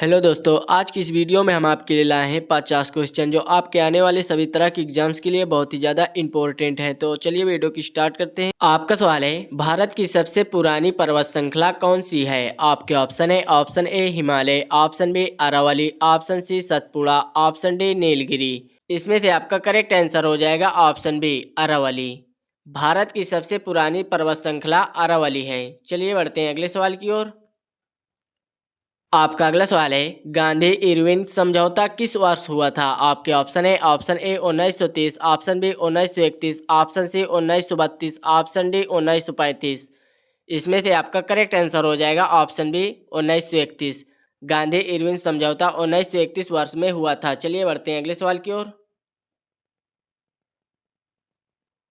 Hello दोस्तों, आज की इस वीडियो में हम आपके लिए लाए हैं 50 क्वेश्चन जो आपके आने वाले सभी तरह के एग्जाम्स के लिए बहुत ही ज़्यादा इंपॉर्टेंट हैं। तो चलिए वीडियो की स्टार्ट करते हैं। आपका सवाल है, भारत की सबसे पुरानी पर्वत श्रृंखला कौन सी है? आपके ऑप्शन है, option A Himalaya, option B Aravalli, option C Satpura, option D Nilgiri. इसमें से आपका करेक्ट आंसर हो जाएगा ऑप्शन बी अरावली। भारत की सबसे पुरानी पर्वत श्रृंखला अरावली है। चलिए बढ़ते हैं अगले सवाल की ओर। आपका अगला सवाल है, गांधी इरविन समझौता किस वर्ष हुआ था? आपके ऑप्शन है, option A 1930, option B 1931, option C 1932, option D 1935। इसमें से आपका करेक्ट आंसर हो जाएगा ऑप्शन बी 1931। गांधी इरविन समझौता 1931 वर्ष में हुआ था। चलिए बढ़ते हैं अगले सवाल की ओर।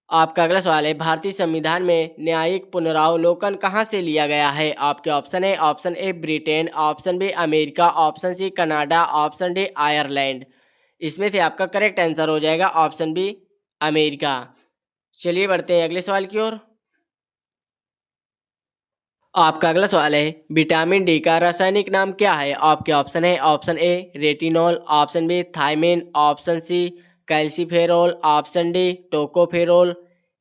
आपका अगला सवाल है, भारतीय संविधान में न्यायिक पुनरावलोकन कहाँ से लिया गया है? आपके ऑप्शन है, option A Britain, option B America, option C Canada, option D Ireland. इसमें से आपका करेक्ट आंसर हो जाएगा ऑप्शन बी अमेरिका। चलिए बढ़ते हैं अगले सवाल की ओर। आपका अगला सवाल है, विटामिन डी का रासायनिक नाम क्या है? आपके ऑप्शन है, option A retinol, option B thiamine, option C calciferol, option D tocopherol.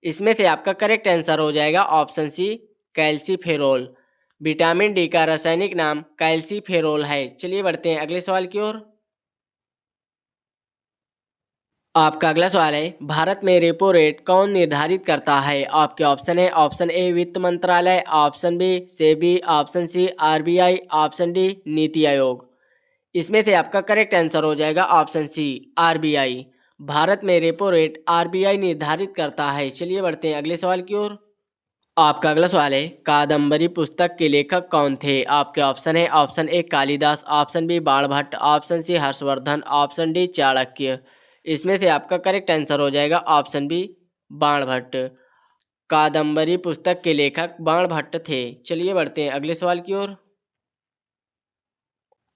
इसमें से आपका करेक्ट आंसर हो जाएगा option C calciferol. Vitamin D का रासायनिक नाम कैल्सीफेरोल है। चलिए बढ़ते हैं अगले सवाल की ओर। आपका अगला सवाल है, भारत में रेपो रेट कौन निर्धारित करता है? आपके ऑप्शन है, ऑप्शन ए वित्त मंत्रालय, option B SEBI, option C RBI, option D NITI Aayog. इसमें से आपका करेक्ट आंसर हो जाएगा ऑप्शन सी आरबीआई। भारत में रेपो रेट आरबीआई निर्धारित करता है। चलिए बढ़ते हैं अगले सवाल की ओर। आपका अगला सवाल है, कादम्बरी पुस्तक के लेखक कौन थे? आपके ऑप्शन है, option A Kalidas, option B Banabhatta, option C Harshavardhana, option D Chanakya. इसमें से आपका करेक्ट आंसर हो जाएगा ऑप्शन बी बाणभट्ट। कादम्बरी पुस्तक के लेखक बाणभट्ट थे। चलिए बढ़ते हैं अगले सवाल की ओर।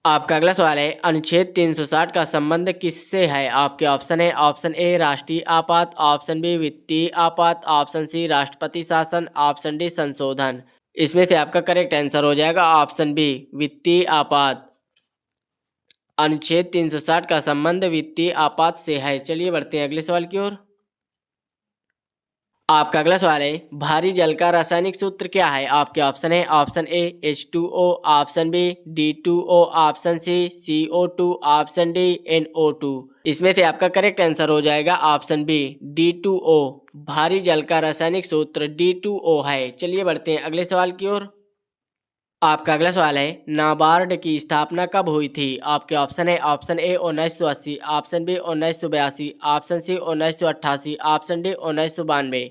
आपका अगला सवाल है, अनुच्छेद 360 का संबंध किससे है? आपके ऑप्शन है, ऑप्शन ए राष्ट्रीय आपात, ऑप्शन बी वित्तीय आपात, ऑप्शन सी राष्ट्रपति शासन, ऑप्शन डी संशोधन। इसमें से आपका करेक्ट आंसर हो जाएगा ऑप्शन बी वित्तीय आपात। अनुच्छेद 360 का संबंध वित्तीय आपात से है। चलिए बढ़ते हैं अगले सवाल की ओर। आपका अगला सवाल है, भारी जल का रासायनिक सूत्र क्या है? आपके ऑप्शन है, option A H2O, option B D2O, option C CO2, option D NO2। इसमें से आपका करेक्ट आंसर हो जाएगा ऑप्शन बी D2O। भारी जल का रासायनिक सूत्र D2O है। चलिए बढ़ते हैं अगले सवाल की ओर। आपका अगला सवाल है, नाबार्ड की स्थापना कब हुई थी? आपके ऑप्शन है, option A 1980, option B 1982, option C 1988, option D 1992।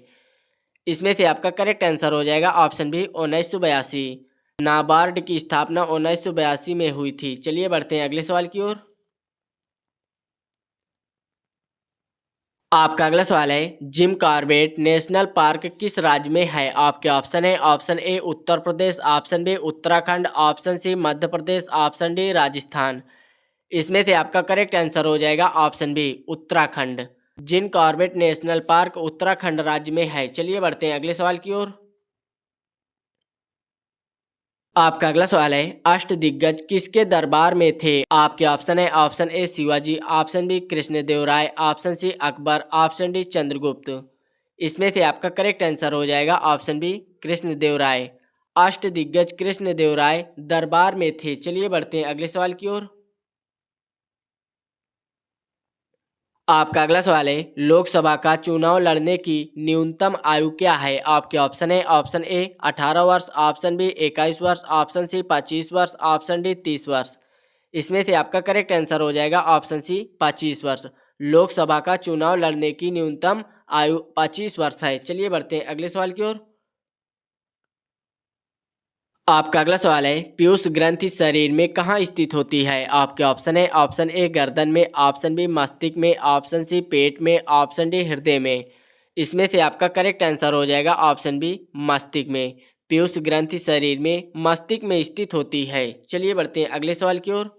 इसमें से आपका करेक्ट आंसर हो जाएगा ऑप्शन बी 1982। नाबार्ड की स्थापना 1982 में हुई थी। चलिए बढ़ते हैं अगले सवाल की ओर। आपका अगला सवाल है, जिम कॉर्बेट नेशनल पार्क किस राज्य में है? आपके ऑप्शन है, option A Uttar Pradesh, option B Uttarakhand, option C Madhya Pradesh, option D Rajasthan. इसमें से आपका करेक्ट आंसर हो जाएगा option B Uttarakhand. Jim Corbett national park Uttarakhand राज्य में है। चलिए बढ़ते हैं अगले सवाल की ओर। आपका अगला सवाल है, अष्टदिग्गज किसके दरबार में थे? आपके ऑप्शन है, option A Shivaji, option B Krishnadevaraya, option C Akbar, option D Chandragupta. इसमें से आपका करेक्ट आंसर हो जाएगा ऑप्शन बी कृष्णदेवराय। अष्टदिग्गज कृष्णदेवराय दरबार में थे। चलिए बढ़ते हैं अगले सवाल की ओर। आपका अगला सवाल है, लोकसभा का चुनाव लड़ने की न्यूनतम आयु क्या है? आपके ऑप्शन है, ऑप्शन ए 18 वर्ष, ऑप्शन बी 21 वर्ष, ऑप्शन सी 25 वर्ष, ऑप्शन डी 30 वर्ष। इसमें से आपका करेक्ट आंसर हो जाएगा ऑप्शन सी 25 वर्ष। लोकसभा का चुनाव लड़ने की न्यूनतम आयु 25 वर्ष है। चलिए बढ़ते हैं अगले सवाल की ओर। आपका अगला सवाल है, पीयूष ग्रंथि शरीर में कहाँ स्थित होती है? आपके ऑप्शन है, ऑप्शन ए गर्दन में, ऑप्शन बी मस्तिष्क में, ऑप्शन सी पेट में, ऑप्शन डी हृदय में। इसमें से आपका करेक्ट आंसर हो जाएगा ऑप्शन बी मस्तिष्क में। पीयूष ग्रंथि शरीर में मस्तिष्क में स्थित होती है। चलिए बढ़ते हैं अगले सवाल की ओर।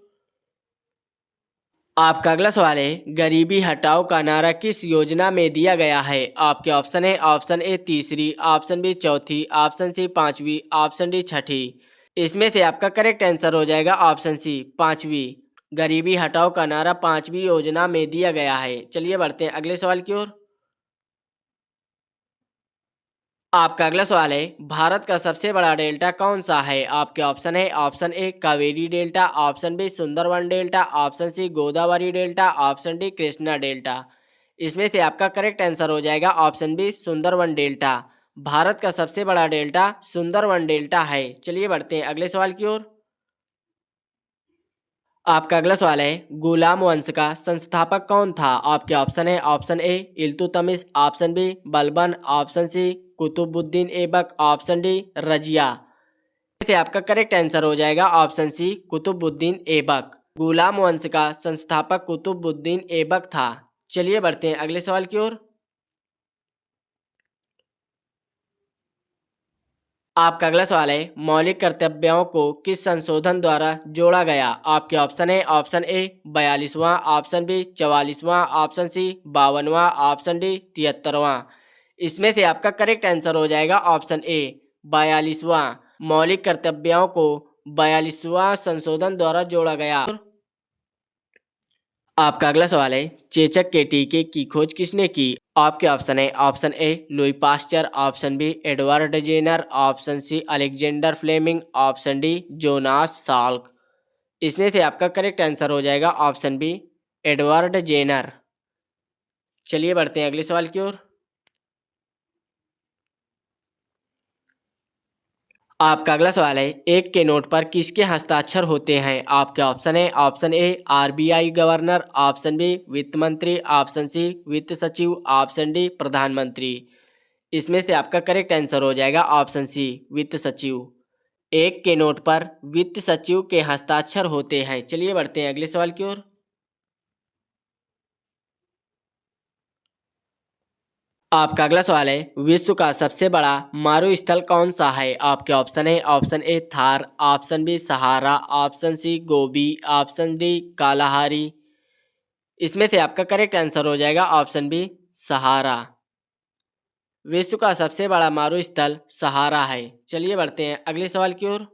आपका अगला सवाल है, गरीबी हटाओ का नारा किस योजना में दिया गया है? आपके ऑप्शन है, ऑप्शन ए तीसरी, ऑप्शन बी चौथी, ऑप्शन सी पांचवी, ऑप्शन डी छठी। इसमें से आपका करेक्ट आंसर हो जाएगा ऑप्शन सी, पांचवी। गरीबी हटाओ का नारा पांचवी योजना में दिया गया है। चलिए बढ़ते हैं अगले सवाल की ओर। आपका अगला सवाल है, भारत का सबसे बड़ा डेल्टा कौन सा है? आपके ऑप्शन है, option A Kaveri delta, option B Sundarvan delta, option C Godavari delta, option D Krishna delta. इसमें से आपका करेक्ट आंसर हो जाएगा option B Sundarvan delta. Bharat का सबसे बड़ा डेल्टा सुंदरवन डेल्टा है। चलिए बढ़ते हैं अगले सवाल की ओर। आपका अगला सवाल है, गुलाम वंश का संस्थापक कौन था? आपके ऑप्शन है, option A Iltutmish, option B Balban, option C Qutubuddin Aibak, option D Razia. से आपका करेक्ट आंसर हो जाएगा ऑप्शन सी कुतुबुद्दीन ऐबक। गुलाम वंश का संस्थापक कुतुबुद्दीन ऐबक था। चलिए बढ़ते हैं अगले सवाल की ओर। आपका अगला सवाल है, मौलिक कर्तव्यों को किस संशोधन द्वारा जोड़ा गया? आपके ऑप्शन है, ऑप्शन ए 42वां, ऑप्शन बी 44वां, ऑप्शन सी 52वां, ऑप्शन डी 73वां। इसमें से आपका करेक्ट आंसर हो जाएगा ऑप्शन ए 42वां। मौलिक कर्तव्यों को 42वां संशोधन द्वारा जोड़ा गया। आपका अगला सवाल है, चेचक के टीके की खोज किसने की? आपके ऑप्शन है, option A Louis Pasteur, option B Edward Jenner, option C Alexander Fleming, option D Jonas Salk. इसमें से आपका करेक्ट आंसर हो जाएगा ऑप्शन बी एडवर्ड जेनर। चलिए बढ़ते हैं अगले सवाल की ओर। आपका अगला सवाल है, एक के नोट पर किसके हस्ताक्षर होते हैं? आपके ऑप्शन है, option A RBI governor, option B वित्त मंत्री, ऑप्शन सी वित्त सचिव, ऑप्शन डी प्रधानमंत्री। इसमें से आपका करेक्ट आंसर हो जाएगा ऑप्शन सी वित्त सचिव। एक के नोट पर वित्त सचिव के हस्ताक्षर होते हैं। चलिए बढ़ते हैं अगले सवाल की ओर। आपका अगला सवाल है, विश्व का सबसे बड़ा मारुस्थल कौन सा है? आपके ऑप्शन है, option A Thar, option B Sahara, option C Gobi, option D Kalahari. इसमें से आपका करेक्ट आंसर हो जाएगा ऑप्शन बी सहारा। विश्व का सबसे बड़ा मारुस्थल सहारा है। चलिए बढ़ते हैं अगले सवाल की ओर।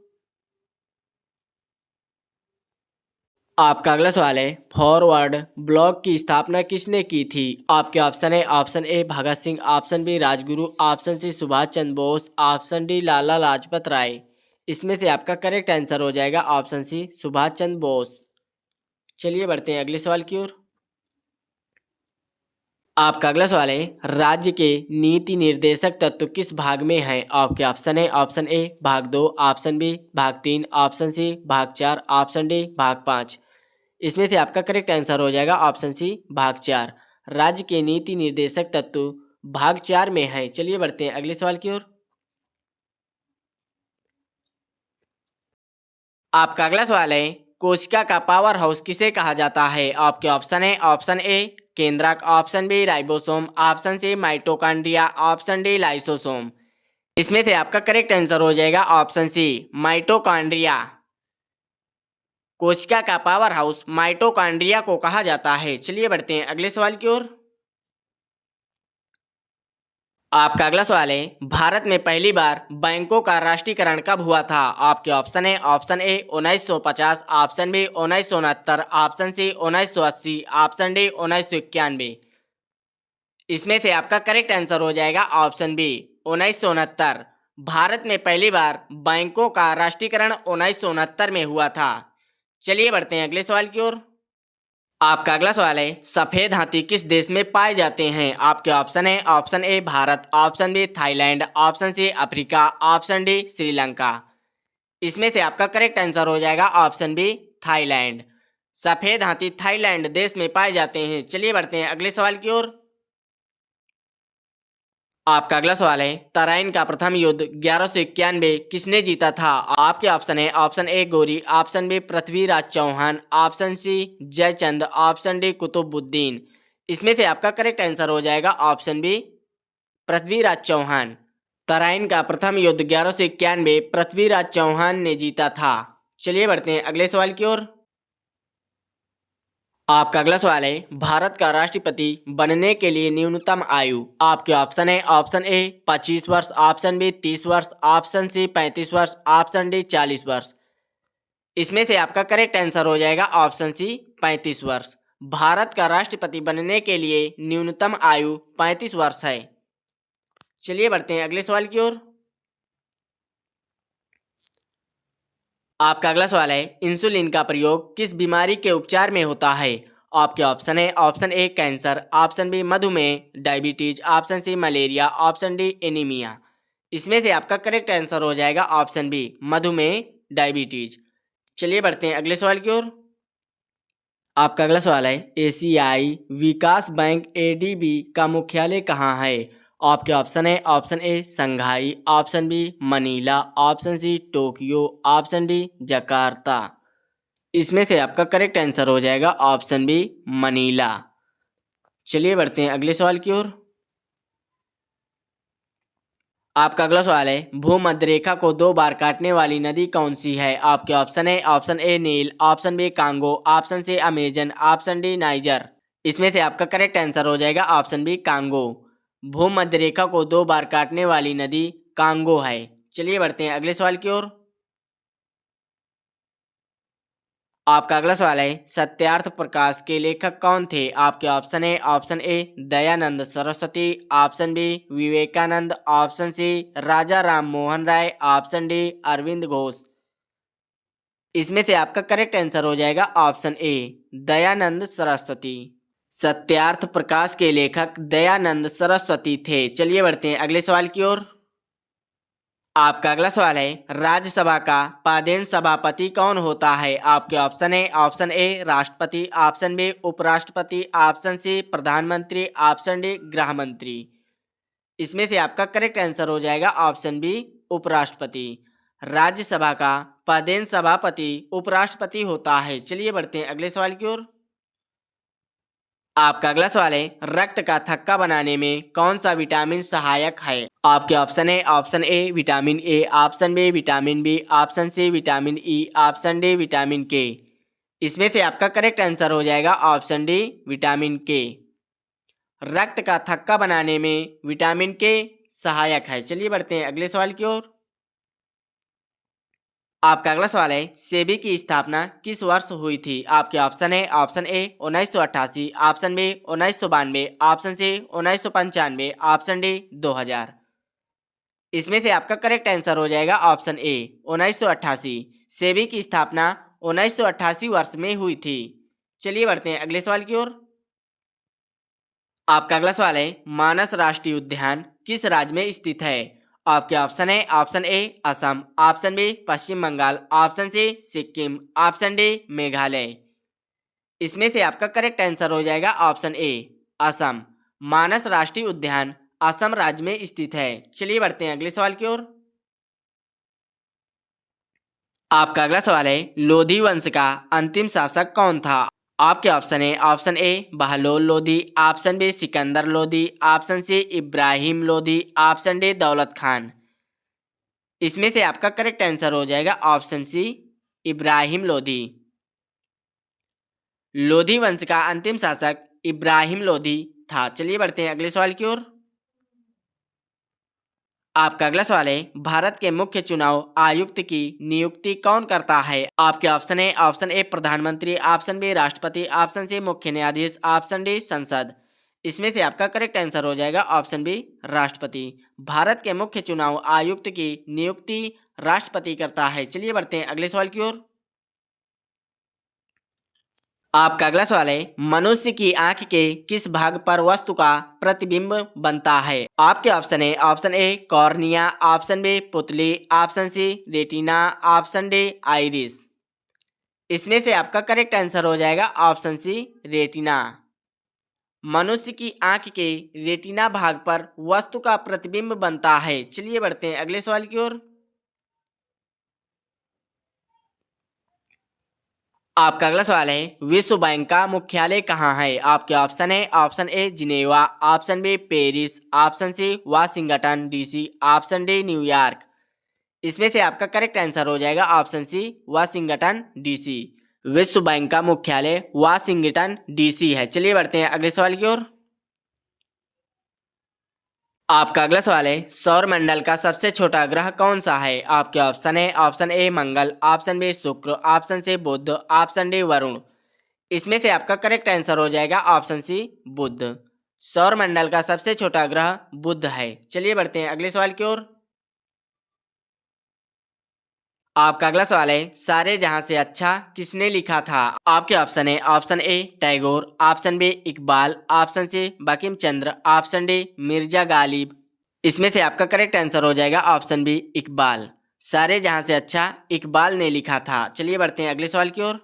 आपका अगला सवाल है, फॉरवर्ड ब्लॉक की स्थापना किसने की थी? आपके ऑप्शन है, option A Bhagat Singh, option B Rajguru, option C Subhash Chandra Bose, option D Lala Lajpat Rai. इसमें से आपका करेक्ट आंसर हो जाएगा ऑप्शन सी सुभाष चंद्र बोस। चलिए बढ़ते हैं अगले सवाल की ओर। आपका अगला सवाल है, राज्य के नीति निर्देशक तत्व किस भाग में है? आपके ऑप्शन है, ऑप्शन ए भाग 2, ऑप्शन बी भाग 3, ऑप्शन सी भाग 4, ऑप्शन डी भाग 5। इसमें से आपका करेक्ट आंसर हो जाएगा ऑप्शन सी भाग 4। राज्य के नीति निर्देशक तत्व भाग 4 में है। चलिए बढ़ते हैं अगले सवाल की ओर। आपका अगला सवाल है, कोशिका का पावर हाउस किसे कहा जाता है? आपके ऑप्शन है, ऑप्शन ए केंद्रक, option B ribosome, option C mitochondria, option D lysosome. इसमें से आपका करेक्ट आंसर हो जाएगा ऑप्शन सी माइटोकॉन्ड्रिया। कोशिका का पावर हाउस माइटोकॉन्ड्रिया को कहा जाता है। चलिए बढ़ते हैं अगले सवाल की ओर। आपका अगला सवाल है, भारत में पहली बार बैंकों का राष्ट्रीयकरण कब हुआ था? आपके ऑप्शन है, option A 1950, option B 1969, option C 1980, option D 1991। इसमें से आपका करेक्ट आंसर हो जाएगा ऑप्शन बी 1969। भारत में पहली बार बैंकों का राष्ट्रीयकरण 1969 में हुआ था। चलिए बढ़ते हैं अगले सवाल की ओर। आपका अगला सवाल है, सफेद हाथी किस देश में पाए जाते हैं? आपके ऑप्शन है, option A Bharat, option B Thailand, option C Africa, option D Sri Lanka. इसमें से आपका करेक्ट आंसर हो जाएगा ऑप्शन बी थाईलैंड। सफेद हाथी थाईलैंड देश में पाए जाते हैं। चलिए बढ़ते हैं अगले सवाल की ओर। आपका अगला सवाल है, तराइन का प्रथम युद्ध 1191 किसने जीता था? आपके ऑप्शन है, option A Ghori, option B Prithviraj Chauhan, option C Jaichand, option D Qutubuddin. इसमें से आपका करेक्ट आंसर हो जाएगा ऑप्शन बी पृथ्वीराज चौहान। तराइन का प्रथम युद्ध 1191 पृथ्वीराज चौहान ने जीता था। चलिए बढ़ते हैं अगले सवाल की ओर। आपका अगला सवाल है, भारत का राष्ट्रपति बनने के लिए न्यूनतम आयु। आपके ऑप्शन है, ऑप्शन ए 25 वर्ष, ऑप्शन बी 30 वर्ष, ऑप्शन सी 35 वर्ष, ऑप्शन डी 40 वर्ष। इसमें से आपका करेक्ट आंसर हो जाएगा ऑप्शन सी 35 वर्ष। भारत का राष्ट्रपति बनने के लिए न्यूनतम आयु 35 वर्ष है। चलिए बढ़ते हैं अगले सवाल की ओर। आपका अगला सवाल है, इंसुलिन का प्रयोग किस बीमारी के उपचार में होता है। आपके ऑप्शन है, option A cancer, option B मधुमेह diabetes, option C malaria, option D anaemia. इसमें से आपका करेक्ट आंसर हो जाएगा ऑप्शन बी मधुमेह डायबिटीज। चलिए बढ़ते हैं अगले सवाल की ओर। आपका अगला सवाल है, एशियाई विकास बैंक एडीबी का मुख्यालय कहाँ है। आपके ऑप्शन है, option A Shanghai, option B Manila, option C Tokyo, option D Jakarta. इसमें से आपका करेक्ट आंसर हो जाएगा ऑप्शन बी मनीला। चलिए बढ़ते हैं अगले सवाल की ओर। आपका अगला सवाल है, भूमध्य रेखा को 2 बार काटने वाली नदी कौन सी है। आपके ऑप्शन है, option A Nile, option B Congo, option C Amazon, option D Niger. इसमें से आपका करेक्ट आंसर हो जाएगा ऑप्शन बी कांगो। भूमध्य रेखा को 2 बार काटने वाली नदी कांगो है। चलिए बढ़ते हैं अगले सवाल की ओर। आपका अगला सवाल है, सत्यार्थ प्रकाश के लेखक कौन थे। आपके ऑप्शन है, option A Dayanand Saraswati, option B Vivekananda, option C Raja Ram Mohan Roy, option D Aurobindo Ghosh. इसमें से आपका करेक्ट आंसर हो जाएगा ऑप्शन ए दयानंद सरस्वती। सत्यार्थ प्रकाश के लेखक दयानंद सरस्वती थे। चलिए बढ़ते हैं अगले सवाल की ओर। आपका अगला सवाल है, राज्यसभा का पदेन सभापति कौन होता है। आपके ऑप्शन है, ऑप्शन ए राष्ट्रपति, ऑप्शन बी उपराष्ट्रपति, ऑप्शन सी प्रधानमंत्री, ऑप्शन डी गृह मंत्री। इसमें से आपका करेक्ट आंसर हो जाएगा ऑप्शन बी उपराष्ट्रपति। राज्यसभा का पदेन सभापति उपराष्ट्रपति होता है। चलिए बढ़ते हैं अगले सवाल की ओर। आपका अगला सवाल है, रक्त का थक्का बनाने में कौन सा विटामिन सहायक है। आपके ऑप्शन है, option A vitamin A, option B vitamin B, option C vitamin E, option D vitamin K. इसमें से आपका करेक्ट आंसर हो जाएगा ऑप्शन डी विटामिन के। रक्त का थक्का बनाने में विटामिन के सहायक है। चलिए बढ़ते हैं अगले सवाल की ओर। आपका अगला सवाल है, सेबी की स्थापना किस वर्ष हुई थी। आपके ऑप्शन है, option A 1988, option B 1992, option C 1995, option D 2000। इसमें से आपका करेक्ट आंसर हो जाएगा ऑप्शन ए 1988। सेबी की स्थापना 1988 वर्ष में हुई थी। चलिए बढ़ते हैं अगले सवाल की ओर। आपका अगला सवाल है, मानस राष्ट्रीय उद्यान किस राज्य में स्थित है। आपके ऑप्शन है, option A Assam, option B Paschim Bengal, option C Sikkim, option D Meghalaya. इसमें से आपका करेक्ट आंसर हो जाएगा ऑप्शन ए असम। मानस राष्ट्रीय उद्यान असम राज्य में स्थित है। चलिए बढ़ते हैं अगले सवाल की ओर। आपका अगला सवाल है, लोधी वंश का अंतिम शासक कौन था। आपके ऑप्शन है, option A Bahlol Lodhi, option B Sikandar Lodhi, option C Ibrahim Lodhi, option D Daulat Khan. इसमें से आपका करेक्ट आंसर हो जाएगा ऑप्शन सी इब्राहिम लोधी। लोधी वंश का अंतिम शासक इब्राहिम लोधी था। चलिए बढ़ते हैं अगले सवाल की ओर। आपका अगला सवाल है, भारत के मुख्य चुनाव आयुक्त की नियुक्ति कौन करता है। आपके ऑप्शन है, ऑप्शन ए प्रधानमंत्री, ऑप्शन बी राष्ट्रपति, ऑप्शन सी मुख्य न्यायाधीश, ऑप्शन डी संसद। इसमें से आपका करेक्ट आंसर हो जाएगा ऑप्शन बी राष्ट्रपति। भारत के मुख्य चुनाव आयुक्त की नियुक्ति राष्ट्रपति करता है। चलिए बढ़ते हैं अगले सवाल की ओर। आपका अगला सवाल है, मनुष्य की आंख के किस भाग पर वस्तु का प्रतिबिंब बनता है। आपके ऑप्शन है, option A cornea, option B पुतली, option C retina, option D iris. इसमें से आपका करेक्ट आंसर हो जाएगा ऑप्शन सी रेटिना। मनुष्य की आंख के रेटिना भाग पर वस्तु का प्रतिबिंब बनता है। चलिए बढ़ते हैं अगले सवाल की ओर। आपका अगला सवाल है, विश्व बैंक का मुख्यालय कहाँ है। आपके ऑप्शन है, option A Geneva, option B Paris, option C Washington DC, option D New York. इसमें से आपका करेक्ट आंसर हो जाएगा ऑप्शन सी वाशिंगटन डीसी। विश्व बैंक का मुख्यालय वाशिंगटन डीसी है। चलिए बढ़ते हैं अगले सवाल की ओर। आपका अगला सवाल है, सौर मंडल का सबसे छोटा ग्रह कौन सा है? आपके ऑप्शन है, option A Mangal, option B Shukra, option C Budh, option D Varun. इसमें से आपका करेक्ट आंसर हो जाएगा ऑप्शन सी बुध। सौर मंडल का सबसे छोटा ग्रह बुध है। चलिए बढ़ते हैं अगले सवाल की ओर। आपका अगला सवाल है, सारे जहां से अच्छा किसने लिखा था? आपके ऑप्शन है, option A Tagore, option B Iqbal, option C Bankim Chandra, option D Mirza Ghalib. इसमें से आपका करेक्ट आंसर हो जाएगा ऑप्शन बी इकबाल। सारे जहां से अच्छा इकबाल ने लिखा था। चलिए बढ़ते हैं अगले सवाल की ओर।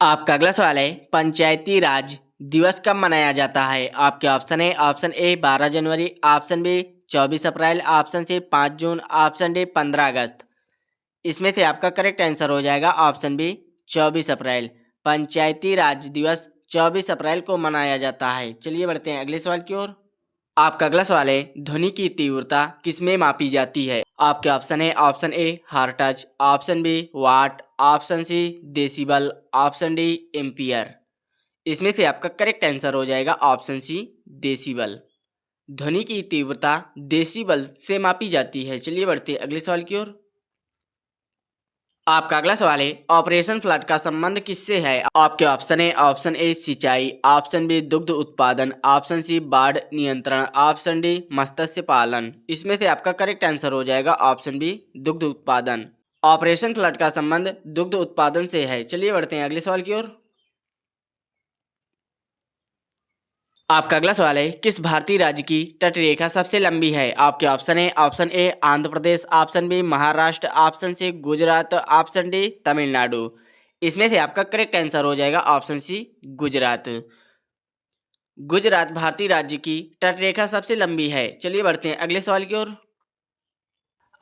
आपका अगला सवाल है, पंचायती राज दिवस कब मनाया जाता है? आपके ऑप्शन है, ऑप्शन ए 12 जनवरी, ऑप्शन बी 24 अप्रैल, ऑप्शन सी 5 जून, ऑप्शन डी 15 अगस्त। इसमें से आपका करेक्ट आंसर हो जाएगा ऑप्शन बी 24 अप्रैल। पंचायती राज दिवस 24 अप्रैल को मनाया जाता है। चलिए बढ़ते हैं अगले सवाल की ओर। आपका अगला सवाल है, ध्वनि की तीव्रता किसमें मापी जाती है? आपके ऑप्शन है, option A hertz, option B watt, option C decibel, option D ampere. इसमें से आपका करेक्ट आंसर हो जाएगा ऑप्शन सी डेसिबल। ध्वनि की तीव्रता डेसिबल से मापी जाती है। चलिए बढ़ते हैं अगले सवाल की ओर। आपका अगला सवाल है, ऑपरेशन फ्लड का संबंध किससे है? आपके ऑप्शन है, ऑप्शन ए सिंचाई, ऑप्शन बी दुग्ध उत्पादन, ऑप्शन सी बाढ़ नियंत्रण, ऑप्शन डी मत्स्य पालन। इसमें से आपका करेक्ट आंसर हो जाएगा ऑप्शन बी दुग्ध उत्पादन। ऑपरेशन फ्लड का संबंध दुग्ध उत्पादन से है। चलिए बढ़ते हैं अगले सवाल की ओर। आपका अगला सवाल है, किस भारतीय राज्य की तटरेखा सबसे लंबी है? आपके ऑप्शन है, option A Andhra Pradesh, option B Maharashtra, option C Gujarat, option D Tamil Nadu. इसमें से आपका करेक्ट आंसर हो जाएगा ऑप्शन सी गुजरात। गुजरात भारतीय राज्य की तटरेखा सबसे लंबी है। चलिए बढ़ते हैं अगले सवाल की ओर।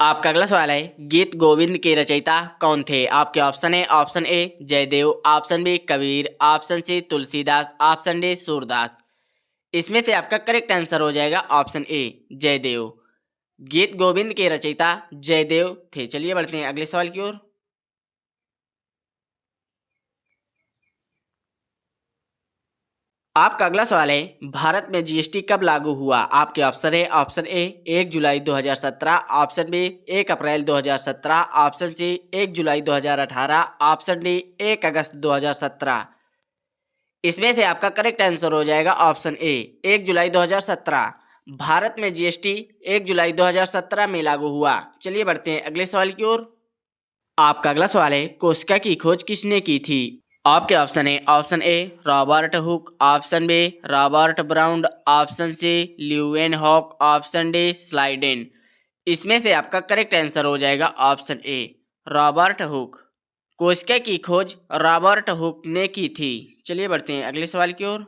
आपका अगला सवाल है, गीत गोविंद के रचयिता कौन थे? आपके ऑप्शन है, option A Jayadev, option B Kabir, option C Tulsidas, option D Surdas. इसमें से आपका करेक्ट आंसर हो जाएगा ऑप्शन ए जयदेव। गीत गोविंद के रचयिता जयदेव थे। चलिए बढ़ते हैं अगले सवाल की ओर। आपका अगला सवाल है, भारत में जीएसटी कब लागू हुआ? आपके ऑप्शन है, ऑप्शन ए 1 जुलाई 2017, ऑप्शन बी 1 अप्रैल 2017, ऑप्शन सी 1 जुलाई 2018, ऑप्शन डी 1 अगस्त 2017। इसमें से आपका करेक्ट आंसर हो जाएगा ऑप्शन ए 1 जुलाई 2017। भारत में जीएसटी 1 जुलाई 2017 में लागू हुआ। चलिए बढ़ते हैं अगले सवाल की ओर। आपका अगला सवाल है, कोशिका की खोज किसने की थी? आपके ऑप्शन है, option A Robert Hooke, option B Robert Brown, option C Leeuwenhoek, option D Schleiden. इसमें से आपका करेक्ट आंसर हो जाएगा ऑप्शन ए रॉबर्ट हुक। कोशिका की खोज रॉबर्ट हुक ने की थी। चलिए बढ़ते हैं अगले सवाल की ओर।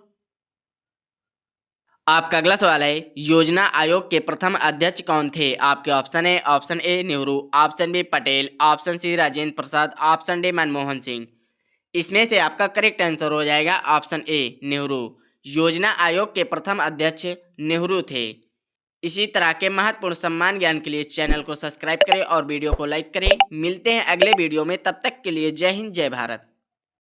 आपका अगला सवाल है, योजना आयोग के प्रथम अध्यक्ष कौन थे? आपके ऑप्शन है, option A Nehru, option B Patel, option C Rajendra Prasad, option D Manmohan Singh. इसमें से आपका करेक्ट आंसर हो जाएगा ऑप्शन ए नेहरू। योजना आयोग के प्रथम अध्यक्ष नेहरू थे। इसी तरह के महत्वपूर्ण सम्मान ज्ञान के लिए चैनल को सब्सक्राइब करें और वीडियो को लाइक करें। मिलते हैं अगले वीडियो में, तब तक के लिए जय हिंद जय भारत।